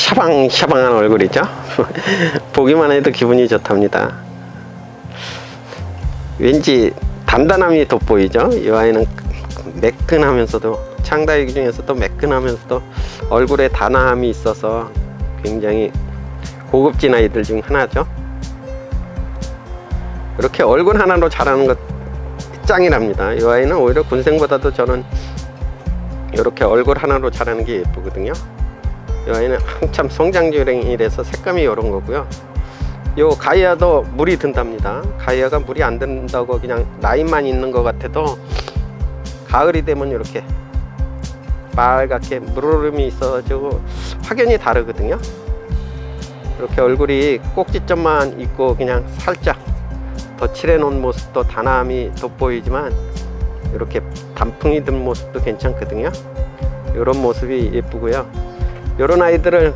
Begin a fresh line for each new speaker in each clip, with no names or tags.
샤방샤방한 얼굴이죠. 보기만 해도 기분이 좋답니다. 왠지 단단함이 돋보이죠. 이 아이는 매끈하면서도, 창다육이 중에서도 매끈하면서도 얼굴에 단아함이 있어서 굉장히 고급진 아이들 중 하나죠. 이렇게 얼굴 하나로 자라는 것 짱이랍니다. 이 아이는 오히려 군생보다도 저는 이렇게 얼굴 하나로 자라는 게 예쁘거든요. 이 아이는 한참 성장주랭이라서 색감이 이런 거고요. 요 가이아도 물이 든답니다. 가이아가 물이 안 든다고 그냥 라인만 있는 것 같아도 가을이 되면 이렇게 빨갛게 물흐름이 있어가지고 확연히 다르거든요. 이렇게 얼굴이 꼭지점만 있고 그냥 살짝 더 칠해 놓은 모습도 단아함이 돋보이지만 이렇게 단풍이 든 모습도 괜찮거든요. 이런 모습이 예쁘고요. 이런 아이들을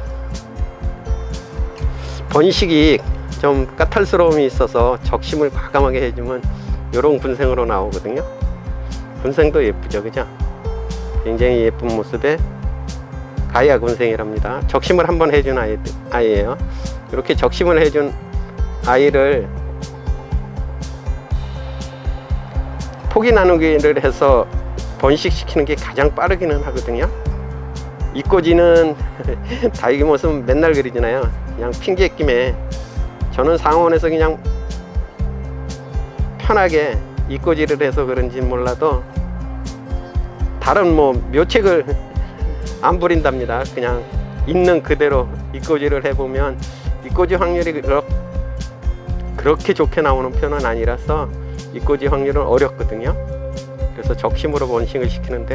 번식이 좀 까탈스러움이 있어서 적심을 과감하게 해주면 이런 군생으로 나오거든요. 군생도 예쁘죠, 그죠? 굉장히 예쁜 모습의 가이아 군생이랍니다. 적심을 한번 해준 아이예요. 이렇게 적심을 해준 아이를 포기 나누기를 해서 번식시키는 게 가장 빠르기는 하거든요. 이꼬지는 다육이 모습 맨날 그리잖아요. 그냥 핑계김에 저는 상원에서 그냥 편하게 이꼬지를 해서 그런지 몰라도 다른 뭐 묘책을 안 부린답니다. 그냥 있는 그대로 이꼬지를 해보면 이꼬지 확률이 그렇게 좋게 나오는 편은 아니라서 이꼬지 확률은 어렵거든요. 그래서 적심으로 번식을 시키는데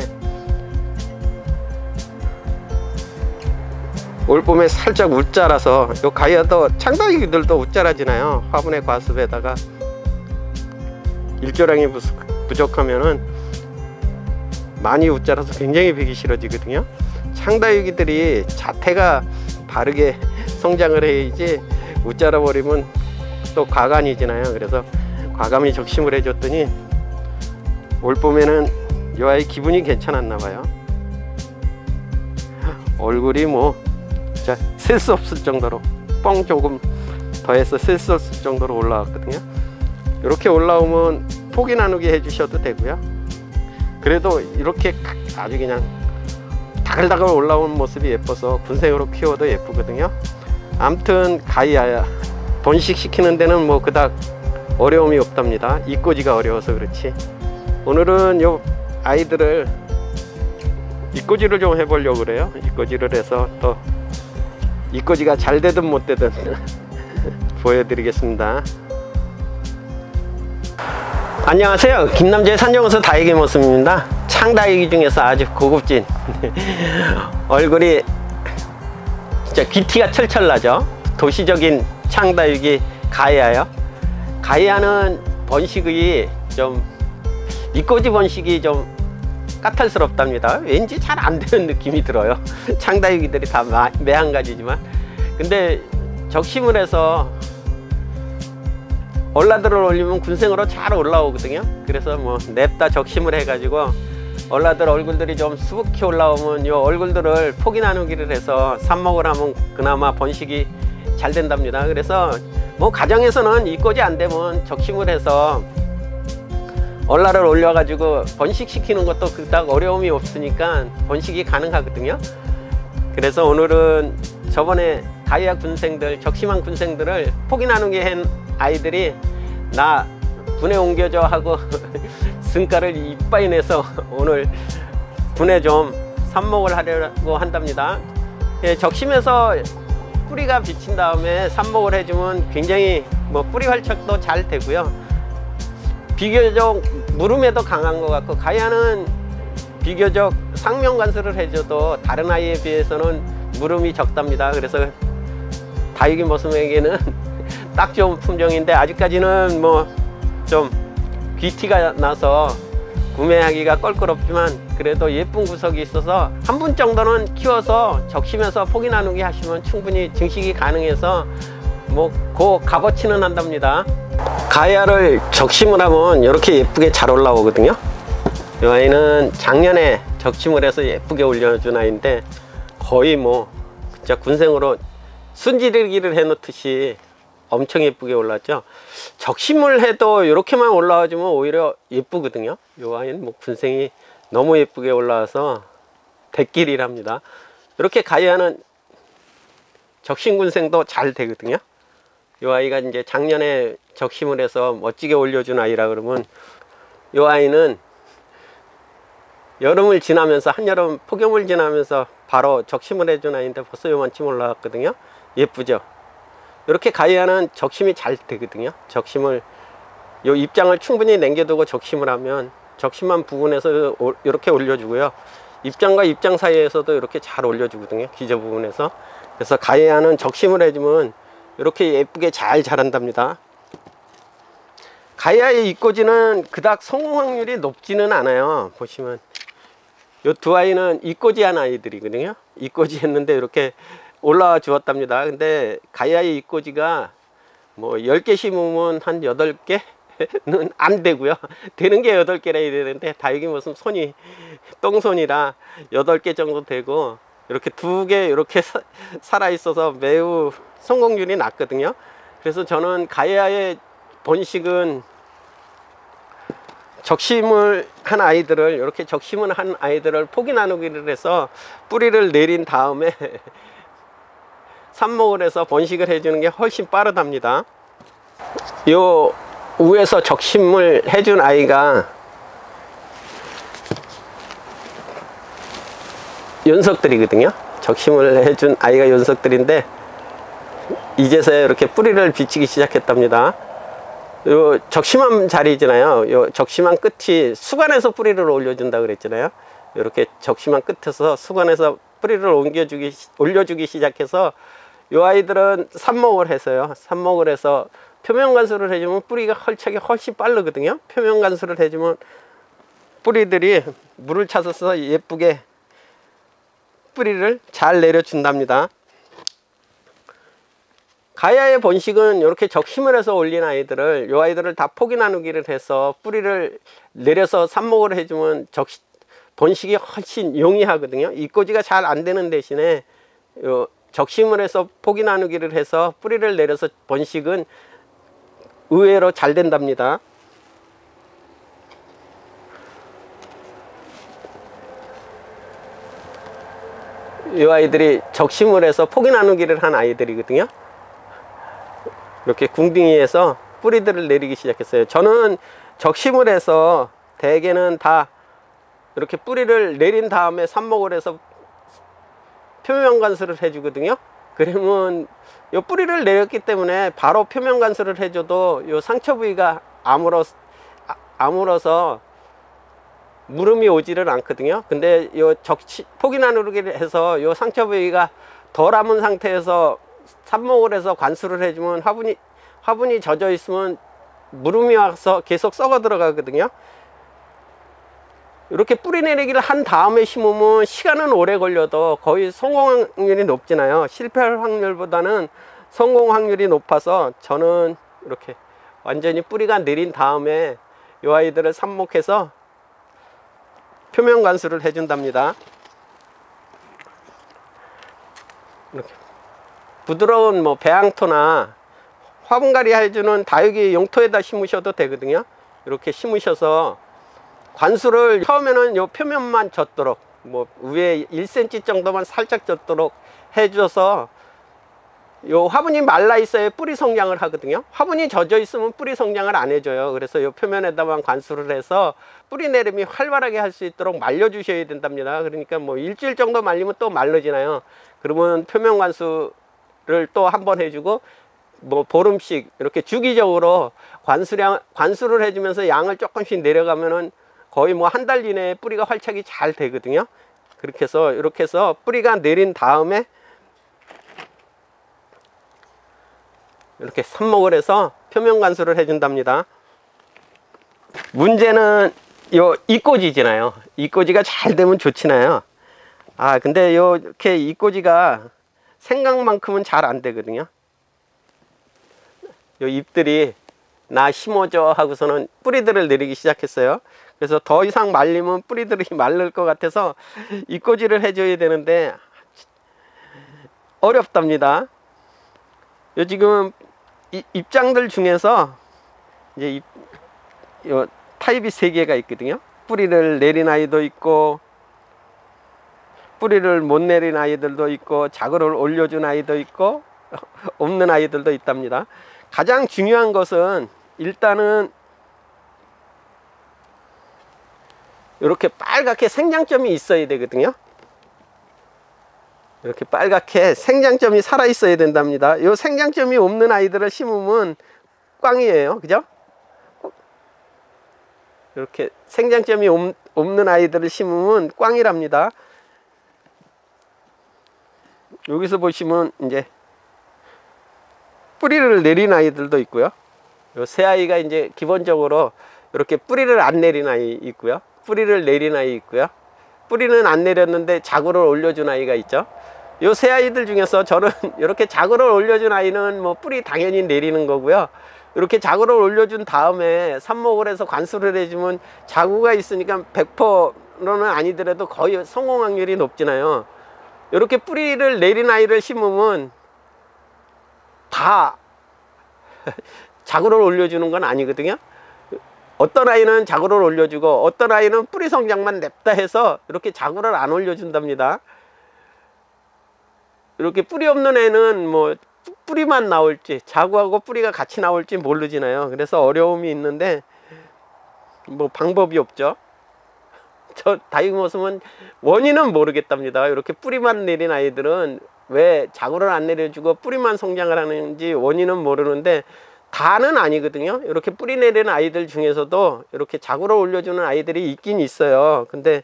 올봄에 살짝 웃자라서, 요 가이아도 창다육이들도 웃자라지나요. 화분의 과습에다가 일조량이 부족하면은 많이 웃자라서 굉장히 배기 싫어지거든요. 창다육이들이 자태가 바르게 성장을 해야지 웃자라 버리면 또 과간이잖아요. 그래서 과감히 적심을 해줬더니 올봄에는 요 아이 기분이 괜찮았나 봐요. 얼굴이 뭐 진짜 셀 수 없을 정도로, 뻥 조금 더해서 셀 수 없을 정도로 올라왔거든요. 이렇게 올라오면 포기 나누기 해주셔도 되고요. 그래도 이렇게 아주 그냥 다글다글 올라온 모습이 예뻐서 군생으로 키워도 예쁘거든요. 아무튼 가이아 번식시키는 데는 뭐 그닥 어려움이 없답니다. 이꼬지가 어려워서 그렇지. 오늘은 요 아이들을 이꼬지를 좀 해보려고 그래요. 이꼬지를 해서 또 이꼬지가 잘 되든 못 되든 보여드리겠습니다. 안녕하세요. 김남재의 산정호수 다육이 모습입니다. 창다육이 중에서 아주 고급진 얼굴이 진짜 귀티가 철철 나죠. 도시적인 창다육이 가이아요. 가이아는 번식이 좀 이꼬지 번식이 좀 까탈스럽답니다. 왠지 잘 안 되는 느낌이 들어요. 창다육이들이 다 매한가지지만, 근데 적심을 해서 얼라들을 올리면 군생으로 잘 올라오거든요. 그래서 뭐 냅다 적심을 해가지고 얼라들 얼굴들이 좀 수북히 올라오면 이 얼굴들을 포기 나누기를 해서 삽목을 하면 그나마 번식이 잘 된답니다. 그래서 뭐 가정에서는 이꼬지 안 되면 적심을 해서 얼라를 올려가지고 번식시키는 것도 그닥 어려움이 없으니까 번식이 가능하거든요. 그래서 오늘은 저번에 가이아 군생들, 적심한 군생들을 포기 나누기 한 아이들이 나 분해 옮겨줘 하고 승가를 이빠이 내서 오늘 분해 좀 삽목을 하려고 한답니다. 예, 적심해서 뿌리가 비친 다음에 삽목을 해주면 굉장히 뭐 뿌리 활착도 잘 되고요. 비교적 물음에도 강한 것 같고, 가이아는 비교적 상면 관수를 해줘도 다른 아이에 비해서는 물음이 적답니다. 그래서 다육이 모습에게는 딱 좋은 품종인데 아직까지는 뭐 좀 귀티가 나서 구매하기가 껄끄럽지만 그래도 예쁜 구석이 있어서 한 분 정도는 키워서 적심해서 포기 나누기 하시면 충분히 증식이 가능해서 뭐 그 값어치는 한답니다. 가이아를 적심을 하면 이렇게 예쁘게 잘 올라오거든요. 이 아이는 작년에 적심을 해서 예쁘게 올려준 아이인데 거의 뭐 진짜 군생으로 순지르기를 해 놓듯이 엄청 예쁘게 올랐죠. 적심을 해도 이렇게만 올라와주면 오히려 예쁘거든요. 요 아이는 뭐 군생이 너무 예쁘게 올라와서 대길이랍니다. 이렇게 가야는 적심 군생도 잘 되거든요. 요 아이가 이제 작년에 적심을 해서 멋지게 올려준 아이라 그러면 요 아이는 여름을 지나면서 한여름 폭염을 지나면서 바로 적심을 해준 아이인데 벌써 요만큼 올라왔거든요. 예쁘죠. 이렇게 가야는 적심이 잘 되거든요. 적심을 요 입장을 충분히 남겨두고 적심을 하면 적심만 부분에서 이렇게 올려주고요. 입장과 입장 사이에서도 이렇게 잘 올려주거든요. 기저 부분에서. 그래서 가야는 적심을 해주면 이렇게 예쁘게 잘 자란답니다. 가야의 이꼬지는 그닥 성공 확률이 높지는 않아요. 보시면 요 두 아이는 이꼬지한 아이들이거든요. 이꼬지 했는데 이렇게 올라와 주었답니다. 근데 가야의 이꼬지가 뭐 10개 심으면 한 8개는 안 되고요. 되는 게 8개라 해야 되는데 다육이 무슨 손이 똥손이라 8개 정도 되고 이렇게 2개 이렇게 살아 있어서 매우 성공률이 낮거든요. 그래서 저는 가야의 번식은 적심을 한 아이들을 이렇게 적심을 한 아이들을 포기 나누기를 해서 뿌리를 내린 다음에 삽목을 해서 번식을 해주는 게 훨씬 빠르답니다. 요 위에서 적심을 해준 아이가 연석들이거든요. 적심을 해준 아이가 연석들인데 이제서야 이렇게 뿌리를 비치기 시작했답니다. 요 적심한 자리잖아요. 요 적심한 끝이 수관에서 뿌리를 올려준다 그랬잖아요. 이렇게 적심한 끝에서 수관에서 뿌리를 올려주기 시작해서 요 아이들은 삽목을 해서요. 삽목을 해서 표면 관수를 해주면 뿌리가 헐착이 훨씬 빠르거든요. 표면 관수를 해주면 뿌리들이 물을 차서 예쁘게 뿌리를 잘 내려준답니다. 가야의 번식은 이렇게 적심을 해서 올린 아이들을 요 아이들을 다 포기 나누기를 해서 뿌리를 내려서 삽목을 해주면 번식이 훨씬 용이하거든요. 이꼬지가 잘 안 되는 대신에 요 적심을 해서 포기 나누기를 해서 뿌리를 내려서 번식은 의외로 잘 된답니다. 이 아이들이 적심을 해서 포기 나누기를 한 아이들이거든요. 이렇게 궁둥이에서 뿌리들을 내리기 시작했어요. 저는 적심을 해서 대개는 다 이렇게 뿌리를 내린 다음에 삽목을 해서 표면 관수를 해주거든요. 그러면 요 뿌리를 내렸기 때문에 바로 표면 관수를 해줘도 요 상처 부위가 아물어서 무름이 오지를 않거든요. 근데 요 포기 나누기를 해서 요 상처 부위가 덜 아문 상태에서 삽목을 해서 관수를 해주면 화분이 젖어 있으면 무름이 와서 계속 썩어 들어가거든요. 이렇게 뿌리 내리기를 한 다음에 심으면 시간은 오래 걸려도 거의 성공 확률이 높잖아요. 실패할 확률보다는 성공 확률이 높아서 저는 이렇게 완전히 뿌리가 내린 다음에 이 아이들을 삽목해서 표면 관수를 해준답니다. 이렇게 부드러운 뭐 배양토나 화분갈이 해주는 다육이 용토에다 심으셔도 되거든요. 이렇게 심으셔서 관수를 처음에는 요 표면만 젖도록 뭐 위에 1cm 정도만 살짝 젖도록 해줘서 요 화분이 말라 있어야 뿌리 성장을 하거든요. 화분이 젖어 있으면 뿌리 성장을 안 해줘요. 그래서 요 표면에다만 관수를 해서 뿌리 내림이 활발하게 할 수 있도록 말려 주셔야 된답니다. 그러니까 뭐 일주일 정도 말리면 또 말라지나요. 그러면 표면 관수를 또 한번 해주고 뭐 보름씩 이렇게 주기적으로 관수를 해주면서 양을 조금씩 내려가면은 거의 뭐 한 달 이내에 뿌리가 활착이 잘 되거든요. 그렇게 해서 이렇게 해서 뿌리가 내린 다음에 이렇게 삽목을 해서 표면 관수를 해준답니다. 문제는 요 이꼬지잖아요. 이꼬지가 잘 되면 좋지나요. 근데 요 이렇게 이꼬지가 생각만큼은 잘 안 되거든요. 요 잎들이 나 심어줘 하고서는 뿌리들을 내리기 시작했어요. 그래서 더 이상 말리면 뿌리들이 마를 것 같아서 이꼬지를 해줘야 되는데 어렵답니다. 요 지금 입장들 중에서 이제 요 타입이 3개가 있거든요. 뿌리를 내린 아이도 있고, 뿌리를 못 내린 아이들도 있고, 자구를 올려준 아이도 있고, 없는 아이들도 있답니다. 가장 중요한 것은 일단은 이렇게 빨갛게 생장점이 있어야 되거든요. 이렇게 빨갛게 생장점이 살아 있어야 된답니다. 이 생장점이 없는 아이들을 심으면 꽝이에요. 그죠? 이렇게 생장점이 없는 아이들을 심으면 꽝이랍니다. 여기서 보시면 이제 뿌리를 내린 아이들도 있고요. 요 새 아이가 이제 기본적으로 이렇게 뿌리를 안 내린 아이 있고요. 뿌리를 내린 아이 있고요. 뿌리는 안 내렸는데 자구를 올려준 아이가 있죠. 요 새 아이들 중에서 저는 이렇게 자구를 올려준 아이는 뭐 뿌리 당연히 내리는 거고요. 이렇게 자구를 올려준 다음에 삽목을 해서 관수를 해주면 자구가 있으니까 100%는 아니더라도 거의 성공 확률이 높잖아요. 이렇게 뿌리를 내린 아이를 심으면 다 자구를 올려주는 건 아니거든요. 어떤 아이는 자구를 올려주고 어떤 아이는 뿌리 성장만 냅다 해서 이렇게 자구를 안 올려준답니다. 이렇게 뿌리 없는 애는 뭐 뿌리만 나올지 자구하고 뿌리가 같이 나올지 모르잖아요. 그래서 어려움이 있는데 뭐 방법이 없죠. 저 다육모습은 원인은 모르겠답니다. 이렇게 뿌리만 내린 아이들은 왜 자구를 안 내려주고 뿌리만 성장을 하는지 원인은 모르는데 다는 아니거든요. 이렇게 뿌리 내리는 아이들 중에서도 이렇게 자구를 올려주는 아이들이 있긴 있어요. 근데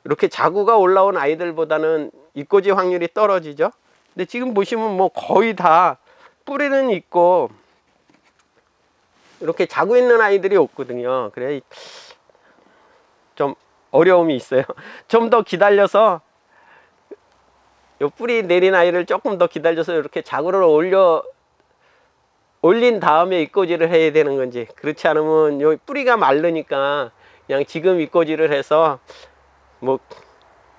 이렇게 자구가 올라온 아이들보다는 잎꽂이 확률이 떨어지죠. 근데 지금 보시면 뭐 거의 다 뿌리는 있고 이렇게 자구 있는 아이들이 없거든요. 그래 좀 어려움이 있어요. 좀 더 기다려서 요 뿌리 내린 아이를 조금 더 기다려서 이렇게 자구를 올린 다음에 잎꽂이를 해야 되는 건지, 그렇지 않으면 요 뿌리가 마르니까 그냥 지금 잎꽂이를 해서 뭐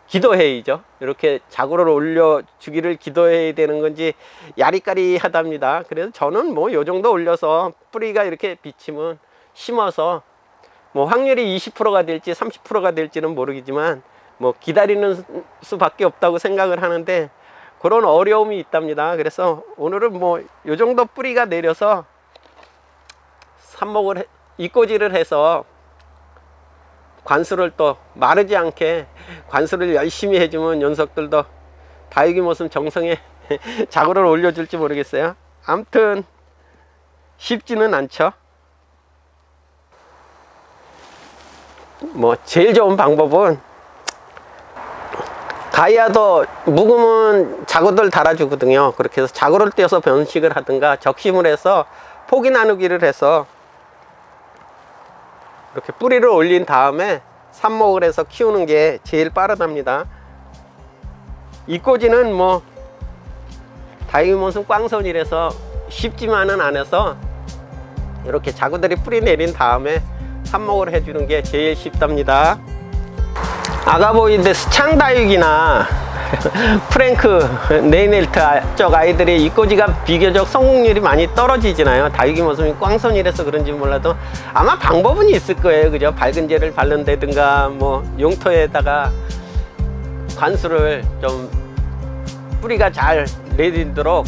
기도해야죠. 이렇게 자구를 올려주기를 기도해야 되는 건지 야리까리하답니다. 그래서 저는 뭐 요 정도 올려서 뿌리가 이렇게 비치면 심어서 뭐 확률이 20%가 될지 30%가 될지는 모르겠지만 뭐 기다리는 수밖에 없다고 생각을 하는데 그런 어려움이 있답니다. 그래서 오늘은 뭐 요 정도 뿌리가 내려서 삽목을 잎꽂이를 해서 관수를 또 마르지 않게 관수를 열심히 해주면 녀석들도 다육이 모습 정성에 자구를 올려줄지 모르겠어요. 아무튼 쉽지는 않죠. 뭐 제일 좋은 방법은 가이아도 묵으면 자구들 달아주거든요. 그렇게 해서 자구를 떼어서 변식을 하든가 적심을 해서 포기 나누기를 해서 이렇게 뿌리를 올린 다음에 삽목을 해서 키우는 게 제일 빠르답니다. 잎꽂이는 뭐 다육이 모습 꽝손이라서 쉽지만은 않아서 이렇게 자구들이 뿌리 내린 다음에 삽목을 해주는 게 제일 쉽답니다. 아가보이데스 창다육이나 프랭크 네이넬트 쪽 아이들이 잎꽂이가 비교적 성공률이 많이 떨어지잖아요. 다육이 모습이 꽝손이라서 그런지 몰라도 아마 방법은 있을 거예요. 그죠? 밝은제를 바른다든가 뭐 용토에다가 관수를 좀 뿌리가 잘 내리도록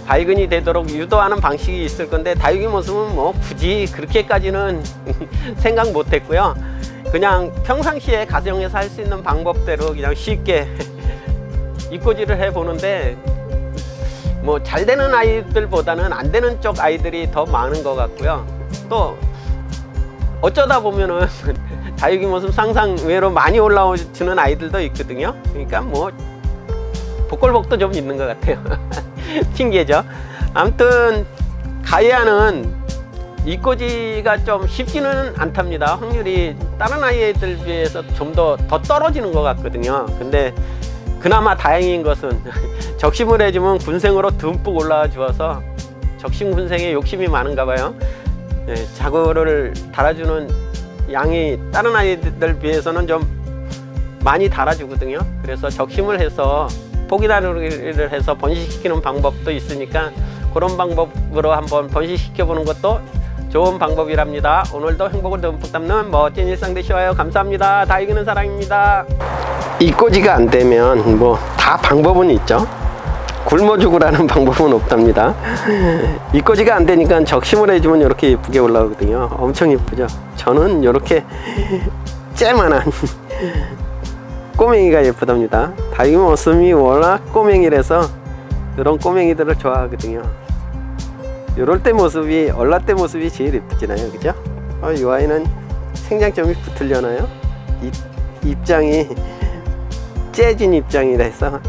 발근이 되도록 유도하는 방식이 있을 건데 다육이 모습은 뭐 굳이 그렇게까지는 생각 못 했고요. 그냥 평상시에 가정에서 할 수 있는 방법대로 그냥 쉽게 잎꽂이를 해 보는데 뭐 잘 되는 아이들보다는 안 되는 쪽 아이들이 더 많은 것 같고요. 또 어쩌다 보면은 다육이 모습 상상 외로 많이 올라오는 아이들도 있거든요. 그러니까 뭐 복골복도 좀 있는 것 같아요. 핑계죠. 아무튼 가이아는 잎꽂이가 좀 쉽지는 않답니다. 확률이 다른 아이들 비해서 좀 더 떨어지는 것 같거든요. 근데 그나마 다행인 것은 적심을 해주면 군생으로 듬뿍 올라와 주어서 적심 군생에 욕심이 많은가 봐요. 네, 자구를 달아주는 양이 다른 아이들 비해서는 좀 많이 달아주거든요. 그래서 적심을 해서 포기 나누기를 해서 번식시키는 방법도 있으니까 그런 방법으로 한번 번식시켜 보는 것도 좋은 방법이랍니다. 오늘도 행복을 듬뿍 담는 멋진 일상 되시와요. 감사합니다. 다 이기는 사랑입니다. 이꼬지가 안 되면 뭐 다 방법은 있죠. 굶어 죽으라는 방법은 없답니다. 이꼬지가 안 되니까 적심을 해주면 이렇게 예쁘게 올라오거든요. 엄청 예쁘죠. 저는 이렇게 쬐만한 꼬맹이가 예쁘답니다. 다이모스미 워낙 꼬맹이라서 이런 꼬맹이들을 좋아하거든요. 요럴 때 모습이, 얼라 때 모습이 제일 예쁘잖아요. 그죠? 이 아이는 생장점이 붙으려나요? 입장이 째진 입장이라 해서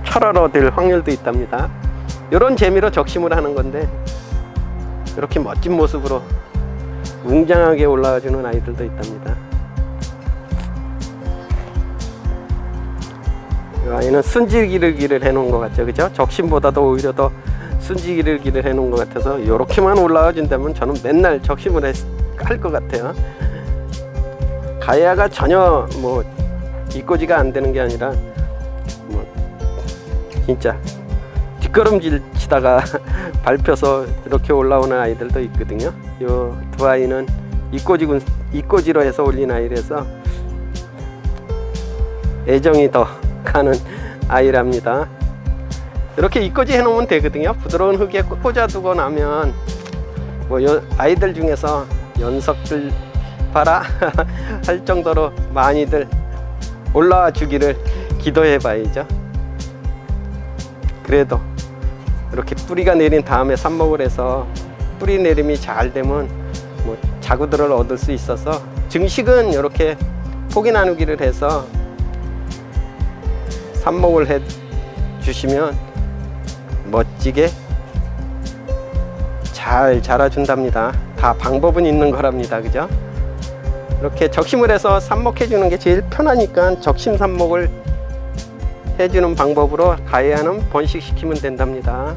철얼어 될 확률도 있답니다. 이런 재미로 적심을 하는 건데 이렇게 멋진 모습으로 웅장하게 올라와주는 아이들도 있답니다. 이 아이는 순지기르기를 해놓은 것 같죠. 그죠? 적심보다도 오히려 더 순지기르기를 해놓은 것 같아서 이렇게만 올라와 준다면 저는 맨날 적심을 할 것 같아요. 가야가 전혀 뭐 이꼬지가 안 되는 게 아니라 뭐 진짜 뒷걸음질 치다가 밟혀서 이렇게 올라오는 아이들도 있거든요. 요 두 아이는 이꼬지로 해서 올린 아이라서 애정이 더 가는 아이랍니다. 이렇게 이꼬지 해놓으면 되거든요. 부드러운 흙에 꽂아두고 나면 뭐 아이들 중에서 연석들 봐라 할 정도로 많이들 올라와 주기를 기도해 봐야죠. 그래도 이렇게 뿌리가 내린 다음에 삽목을 해서 뿌리 내림이 잘 되면 뭐 자구들을 얻을 수 있어서 증식은 이렇게 포기 나누기를 해서 삽목을 해 주시면 멋지게 잘 자라준답니다. 다 방법은 있는 거랍니다. 그죠? 이렇게 적심을 해서 삽목해 주는 게 제일 편하니까 적심 삽목을 해주는 방법으로 가야는 번식시키면 된답니다.